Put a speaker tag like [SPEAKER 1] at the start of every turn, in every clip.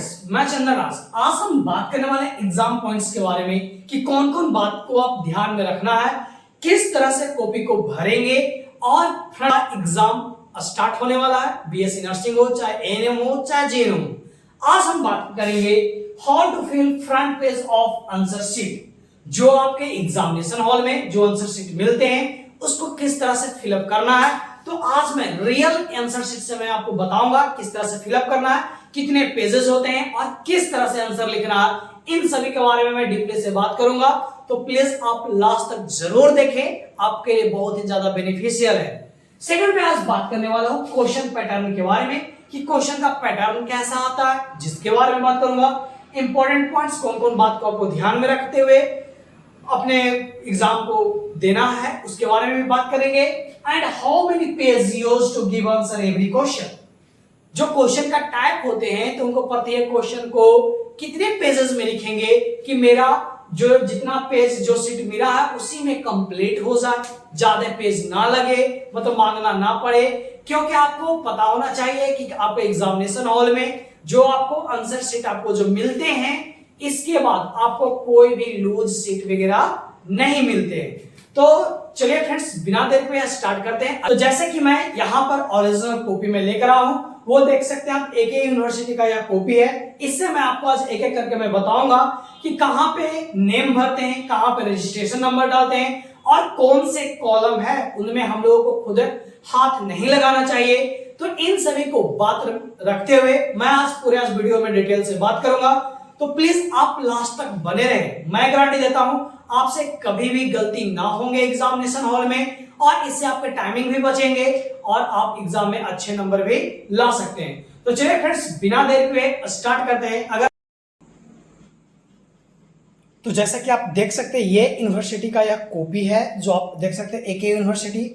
[SPEAKER 1] Friends, मैं चंदन राज। आज हम बात करने वाले एग्जाम पॉइंट्स के बारे में कि कौन कौन बात को आप ध्यान में रखना है, किस तरह से कॉपी को भरेंगे और एग्जाम स्टार्ट होने वाला है। बीएससी नर्सिंग हो, चाहे एएनएम हो, चाहे जेएनएम हो। आज हम बात करेंगे how to fill front page of answer sheet. जो आपके एग्जामिनेशन हॉल में जो आंसर शीट मिलते हैं उसको किस तरह से फिलअप करना है। तो आज मैं रियल आंसर शीट से मैं आपको बताऊंगा किस तरह से फिलअप करना है, कितने पेजेस होते हैं और किस तरह से आंसर लिखना है। इन सभी के बारे में मैं डीपली से बात करूंगा, तो प्लीज आप लास्ट तक जरूर देखें, आपके लिए बहुत ही ज्यादा बेनिफिशियल है। सेकंड में आज बात करने वाला हूं क्वेश्चन पैटर्न के बारे में कि क्वेश्चन का पैटर्न कैसा आता है, जिसके बारे में बात करूंगा। इंपॉर्टेंट पॉइंट्स कौन कौन बात को आपको ध्यान में रखते हुए अपने एग्जाम को देना है, उसके बारे में भी बात करेंगे। And how many page used to give answer every question. जो क्वेश्चन का टाइप होते हैं तो उनको प्रत्येक क्वेश्चन को कितने पेजेस में लिखेंगे कि मेरा जो जितना पेज जो सीट मिला है उसी में कंप्लीट हो जाए, ज्यादा पेज ना लगे, मतलब मांगना ना पड़े। क्योंकि आपको पता होना चाहिए कि आपके एग्जामिनेशन हॉल में जो आपको आंसर शीट आपको जो मिलते हैं, इसके बाद आपको कोई भी लूज सीट वगैरह नहीं मिलते। तो चलिए फ्रेंड्स, बिना देर के स्टार्ट करते हैं। तो जैसे कि मैं यहाँ पर ओरिजिनल कॉपी में लेकर आया हूं, वो देख सकते हैं आप, एक यूनिवर्सिटी का यह कॉपी है। इससे मैं आपको आज एक एक करके मैं बताऊंगा कि कहां पे नेम भरते हैं, कहां पे रजिस्ट्रेशन नंबर डालते हैं और कौन से कॉलम है उनमें हम लोगों को खुद हाथ नहीं लगाना चाहिए। तो इन सभी को बात रखते हुए मैं आज पूरे आज वीडियो में डिटेल से बात करूंगा। तो प्लीज आप लास्ट तक बने रहें। मैं गारंटी देता हूं आपसे कभी भी गलती ना होंगे एग्जामिनेशन हॉल में, और इससे आपके टाइमिंग भी बचेंगे और आप एग्जाम में अच्छे नंबर भी ला सकते हैं। तो चलिए फ्रेंड्स, बिना देर के स्टार्ट करते हैं। तो जैसा कि आप देख सकते हैं, ये यूनिवर्सिटी का यह कॉपी है जो आप देख सकते हैं, एक यूनिवर्सिटी।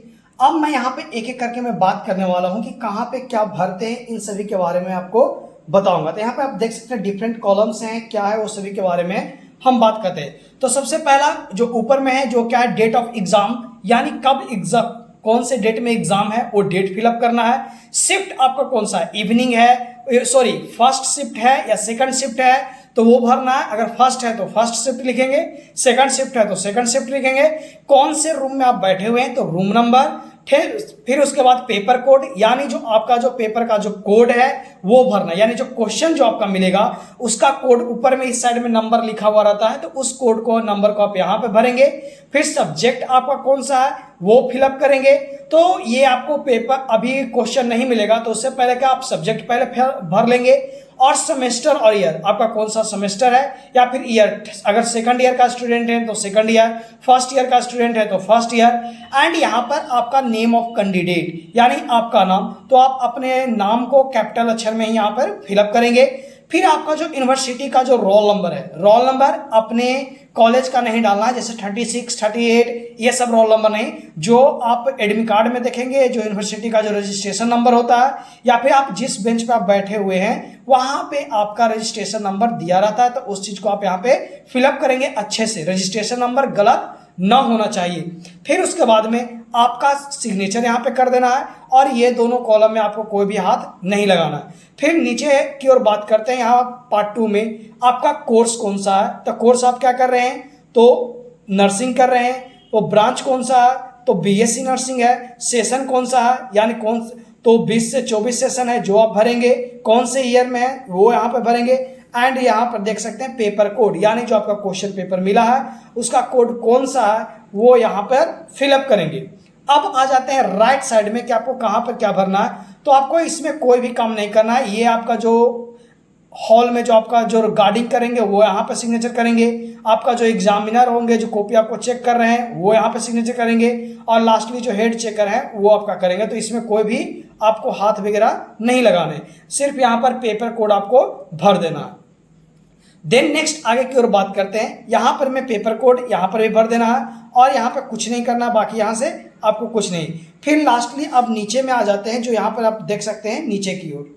[SPEAKER 1] अब मैं यहाँ पे एक एक करके मैं बात करने वाला हूँ कि कहाँ पे क्या भरते हैं, इन सभी के बारे में आपको बताऊंगा। तो यहाँ पे आप देख सकते हैं डिफरेंट कॉलम्स हैं, क्या है वो सभी के बारे में हम बात करते हैं। तो सबसे पहला जो ऊपर में है, जो क्या है, डेट ऑफ एग्जाम, यानी कब एग्जाम, कौन से डेट में एग्जाम है वो डेट फिलअप करना है। शिफ्ट आपका कौन सा है, इवनिंग है, सॉरी फर्स्ट शिफ्ट है या सेकंड शिफ्ट है तो वो भरना है। अगर फर्स्ट है तो फर्स्ट शिफ्ट लिखेंगे, सेकंड शिफ्ट है तो सेकंड शिफ्ट लिखेंगे। कौन से रूम में आप बैठे हुए हैं तो रूम नंबर, फिर उसके बाद पेपर कोड, यानी जो आपका जो पेपर का जो कोड है वो भरना, यानी जो क्वेश्चन जो आपका मिलेगा उसका कोड ऊपर में इस साइड में नंबर लिखा हुआ रहता है, तो उस कोड को नंबर को आप यहाँ पे भरेंगे। फिर सब्जेक्ट आपका कौन सा है वो फिलअप करेंगे। तो ये आपको पेपर अभी क्वेश्चन नहीं मिलेगा तो उससे पहले क्या आप सब्जेक्ट पहले भर लेंगे, और सेमेस्टर और ईयर, आपका कौन सा सेमेस्टर है या फिर ईयर। अगर सेकंड ईयर का स्टूडेंट है तो सेकंड ईयर, फर्स्ट ईयर का स्टूडेंट है तो फर्स्ट ईयर। एंड यहाँ पर आपका नेम ऑफ कैंडिडेट, यानी आपका नाम, तो आप अपने नाम को कैपिटल अक्षर में यहाँ पर फिलअप करेंगे। फिर आपका जो यूनिवर्सिटी का जो रोल नंबर है, रोल नंबर अपने कॉलेज का नहीं डालना है, जैसे 36, 38 ये सब रोल नंबर नहीं। जो आप एडमिट कार्ड में देखेंगे, जो यूनिवर्सिटी का जो रजिस्ट्रेशन नंबर होता है, या फिर आप जिस बेंच पे आप बैठे हुए हैं वहां पे आपका रजिस्ट्रेशन नंबर दिया रहता है, तो उस चीज को आप यहाँ पे फिलअप करेंगे अच्छे से। रजिस्ट्रेशन नंबर गलत ना होना चाहिए। फिर उसके बाद में आपका सिग्नेचर यहाँ पे कर देना है, और ये दोनों कॉलम में आपको कोई भी हाथ नहीं लगाना है। फिर नीचे की ओर बात करते हैं, यहाँ पार्ट 2 में आपका कोर्स कौन सा है। तो कोर्स आप क्या कर रहे हैं, तो नर्सिंग कर रहे हैं। तो ब्रांच कौन सा है, तो बीएससी नर्सिंग है। सेशन कौन सा है, यानी कौन, तो 20 से 24 सेशन है जो आप भरेंगे। कौन से ईयर में है वो यहाँ पे भरेंगे। एंड यहाँ पर देख सकते हैं पेपर कोड, यानी जो आपका क्वेश्चन पेपर मिला है उसका कोड कौन सा है वो यहाँ पर फिलअप करेंगे। अब आ जाते हैं राइट साइड में कि आपको कहाँ पर क्या भरना है। तो आपको इसमें कोई भी काम नहीं करना है। ये आपका जो हॉल में जो आपका जो गार्डिंग करेंगे वो यहाँ पे सिग्नेचर करेंगे। आपका जो एग्जामिनर होंगे जो कॉपी आपको चेक कर रहे हैं वो यहाँ पे सिग्नेचर करेंगे, और लास्टली जो हेड चेकर है वो आपका करेंगे। तो इसमें कोई भी आपको हाथ वगैरह नहीं लगाने, सिर्फ यहाँ पर पेपर कोड आपको भर देना है। देन नेक्स्ट आगे की ओर बात करते हैं। यहाँ पर मैं पेपर कोड यहाँ पर भी भर देना है, और यहाँ पर कुछ नहीं करना, बाकी यहाँ से आपको कुछ नहीं। फिर लास्टली अब नीचे में आ जाते हैं, जो यहाँ पर आप देख सकते हैं नीचे की ओर।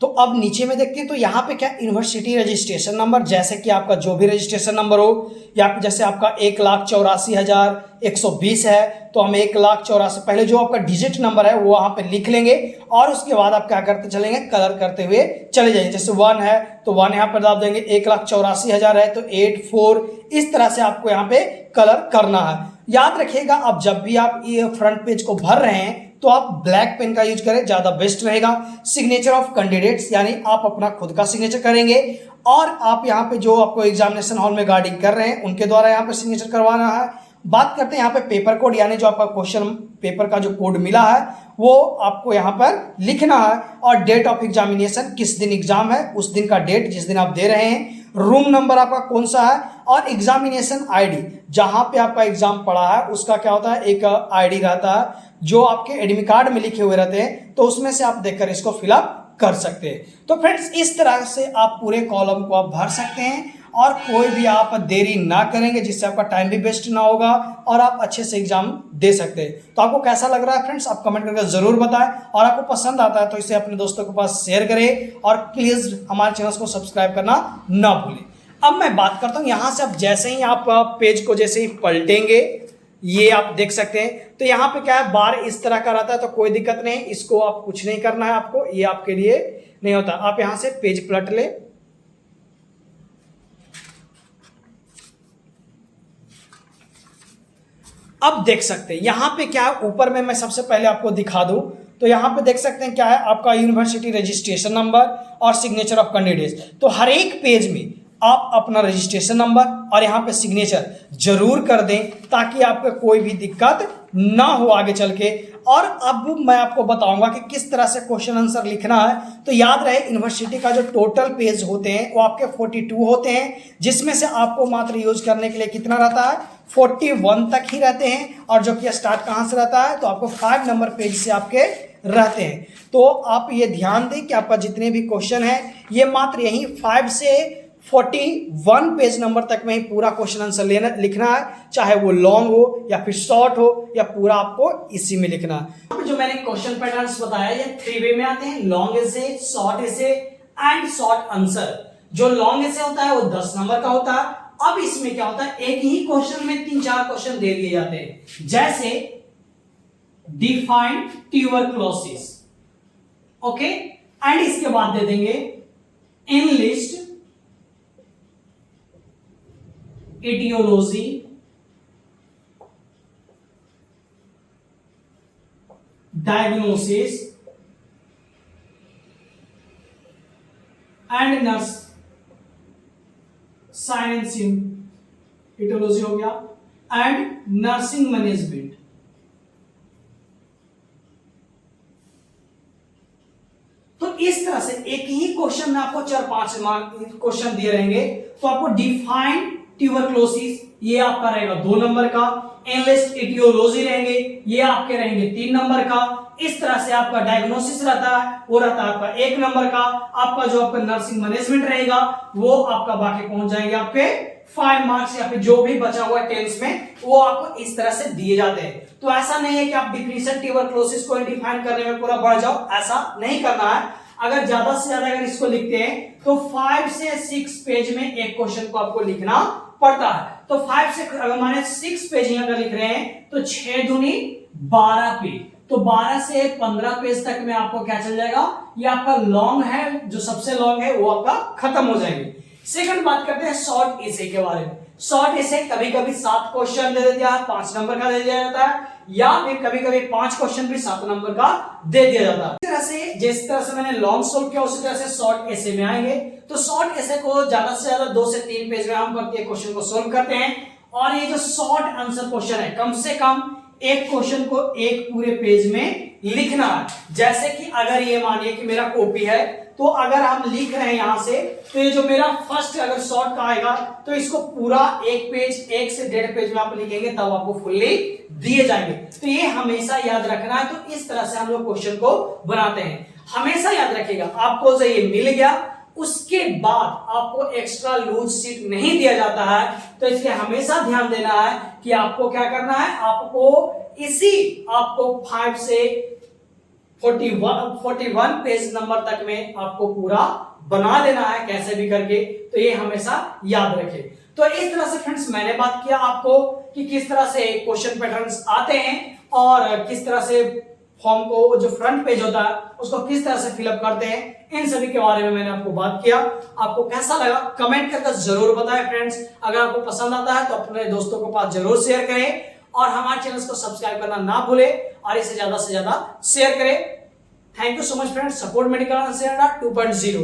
[SPEAKER 1] तो अब नीचे में देखते हैं तो यहाँ पे क्या यूनिवर्सिटी रजिस्ट्रेशन नंबर, जैसे कि आपका जो भी रजिस्ट्रेशन नंबर हो, या फिर जैसे आपका 1,84,120 है तो हम 1,84,000 पहले जो आपका डिजिट नंबर है वो वहाँ पे लिख लेंगे और उसके बाद आप क्या करते चलेंगे, कलर करते हुए चले जाएंगे। जैसे 1 है तो 1 यहाँ पर डाल देंगे, 1,84,000 है तो 84, इस तरह से आपको यहाँ पे कलर करना है। याद रखिएगा अब जब भी आप ये फ्रंट पेज को भर रहे हैं तो आप ब्लैक पेन का यूज करें, ज्यादा बेस्ट रहेगा। सिग्नेचर ऑफ कैंडिडेट्स यानी आप अपना खुद का सिग्नेचर करेंगे और आप यहाँ पे जो आपको एग्जामिनेशन हॉल में गार्डिंग कर रहे हैं उनके द्वारा यहाँ पे सिग्नेचर करवाना है। बात करते हैं यहाँ पे पेपर कोड, यानी जो आपका क्वेश्चन पेपर का जो कोड मिला है वो आपको यहाँ पर लिखना है, और डेट ऑफ एग्जामिनेशन, किस दिन एग्जाम है उस दिन का डेट जिस दिन आप दे रहे हैं, रूम नंबर आपका कौन सा है, और एग्जामिनेशन आईडी, जहां पे आपका एग्जाम पड़ा है उसका क्या होता है, एक आईडी रहता है जो आपके एडमिट कार्ड में लिखे हुए रहते हैं, तो उसमें से आप देखकर इसको फिलअप कर सकते हैं। तो फ्रेंड्स इस तरह से आप पूरे कॉलम को आप भर सकते हैं और कोई भी आप देरी ना करेंगे, जिससे आपका टाइम भी वेस्ट ना होगा और आप अच्छे से एग्जाम दे सकते हैं। तो आपको कैसा लग रहा है फ्रेंड्स, आप कमेंट करके जरूर बताएं, और आपको पसंद आता है तो इसे अपने दोस्तों के पास शेयर करें और प्लीज हमारे चैनल को सब्सक्राइब करना ना भूलें। अब मैं बात करता हूं यहां से, अब जैसे ही आप पेज को जैसे ही पलटेंगे ये आप देख सकते हैं तो यहाँ पे क्या है, बार इस तरह का रहता है तो कोई दिक्कत नहीं, इसको आप कुछ नहीं करना है, आपको ये आपके लिए नहीं होता। आप यहां से पेज पलट ले, अब देख सकते हैं यहां पे क्या है, ऊपर में मैं सबसे पहले आपको दिखा दूं तो यहां पे देख सकते हैं क्या है, आपका यूनिवर्सिटी रजिस्ट्रेशन नंबर और सिग्नेचर ऑफ कैंडिडेट्स। तो हर एक पेज में आप अपना रजिस्ट्रेशन नंबर और यहाँ पे सिग्नेचर जरूर कर दें ताकि आपको कोई भी दिक्कत ना हो आगे चल के। और अब मैं आपको बताऊंगा कि किस तरह से क्वेश्चन आंसर लिखना है। तो याद रहे यूनिवर्सिटी का जो टोटल पेज होते हैं वो आपके 42 होते हैं, जिसमें से आपको मात्र यूज करने के लिए कितना रहता है, 41 तक ही रहते हैं। और जो कि स्टार्ट कहाँ से रहता है, तो आपको 5 नंबर पेज से आपके रहते हैं। तो आप ये ध्यान दें कि आपका जितने भी क्वेश्चन है ये मात्र यही 5 से 41 पेज नंबर तक में ही पूरा क्वेश्चन आंसर लिखना है, चाहे वो लॉन्ग हो या फिर शॉर्ट हो या पूरा आपको इसी में लिखना है। जो मैंने क्वेश्चन पैटर्न्स बताया ये 3 वे में आते हैं, long essay, short essay and short answer. जो लॉन्ग एसे होता है वो 10 नंबर का होता है। अब इसमें क्या होता है, एक ही क्वेश्चन में 3-4 क्वेश्चन दे दिए जाते हैं, जैसे डिफाइन ट्यूबरक्लोसिस, ओके, एंड इसके बाद दे देंगे enlist etiology diagnosis and nurse sign and sim, etiology हो गया, and nursing management। तो इस तरह से एक ही क्वेश्चन में आपको 4-5 क्वेश्चन दिए रहेंगे। तो आपको डिफाइन ट्यूबरक्लोसिस ये आपका रहेगा 2 नंबर का, एनलिस्ट एटियोलॉजी रहेंगे ये आपके रहेंगे 3 नंबर का। इस तरह से आपका डायग्नोसिस रहता है वो रहता है आपका 1 नंबर का। आपका जो आपका नर्सिंग मैनेजमेंट रहेगा वो आपका बाकी पहुंच जाएंगे आपके 5 मार्क्स, या फिर जो भी बचा हुआ टेंस में वो आपको इस तरह से दिए जाते हैं। तो ऐसा नहीं है कि आप डिफिनेशन ट्यूबरक्लोसिस को डिफाइन करने में पूरा बढ़ जाओ, ऐसा नहीं करना है। अगर ज्यादा से ज्यादा अगर इसको लिखते हैं तो 5 से 6 पेज में एक क्वेश्चन को आपको लिखना पड़ता है। तो 5 से अगर माने 6 पेज ही अगर लिख रहे हैं तो 6 दूनी 12 पेज, तो 12 से 15 पेज तक में आपको क्या चल जाएगा, ये आपका लॉन्ग है, जो सबसे लॉन्ग है वो आपका खत्म हो जाएंगे। सेकंड बात करते हैं शॉर्ट एसे के बारे में। शॉर्ट एसे कभी कभी 7 क्वेश्चन दे दिया है, 5 नंबर का दे दिया जाता है, या फिर कभी कभी 5 क्वेश्चन भी 7 नंबर का दे दिया जाता है। जिस तरह से मैंने लॉन्ग सोल्व किया उसी तरह से शॉर्ट एसे में आएंगे। तो शॉर्ट एसे को ज्यादा से ज्यादा 2 से 3 पेज में हम प्रत्येक क्वेश्चन को सोल्व करते हैं। और ये जो शॉर्ट आंसर क्वेश्चन है, कम से कम एक क्वेश्चन को एक पूरे पेज में लिखना है। जैसे कि अगर ये मानिए कि मेरा कॉपी है, तो अगर हम लिख रहे हैं यहां से, तो ये जो मेरा फर्स्ट अगर शॉर्ट का आएगा तो इसको पूरा एक पेज, 1 से 1.5 पेज में आप लिखेंगे तब आपको फुल्ली दिए जाएंगे। तो ये हमेशा याद रखना है। तो इस तरह से हम लोग क्वेश्चन को बनाते हैं, हमेशा याद रखिएगा। आपको जो ये मिल गया उसके बाद आपको एक्स्ट्रा लूज शीट नहीं दिया जाता है, तो इसलिए हमेशा ध्यान देना है कि आपको क्या करना है, आपको इसी आपको 5 से 41 पेज नंबर तक में आपको पूरा बना लेना है कैसे भी करके, तो ये हमेशा याद रखें। तो इस तरह से फ्रेंड्स मैंने बात किया आपको कि किस तरह से क्वेश्चन पैटर्न्स आते हैं और किस तरह से फॉर्म को जो फ्रंट पेज होता है उसको किस तरह से फिलअप करते हैं, इन सभी के बारे में मैंने आपको बात किया। आपको कैसा लगा कमेंट करके जरूर बताएं फ्रेंड्स। अगर आपको पसंद आता है तो अपने दोस्तों के पास जरूर शेयर करें और हमारे चैनल को सब्सक्राइब करना ना भूलें और इसे ज्यादा से ज्यादा शेयर करें। Thank you so much friends. Support medical 2.0।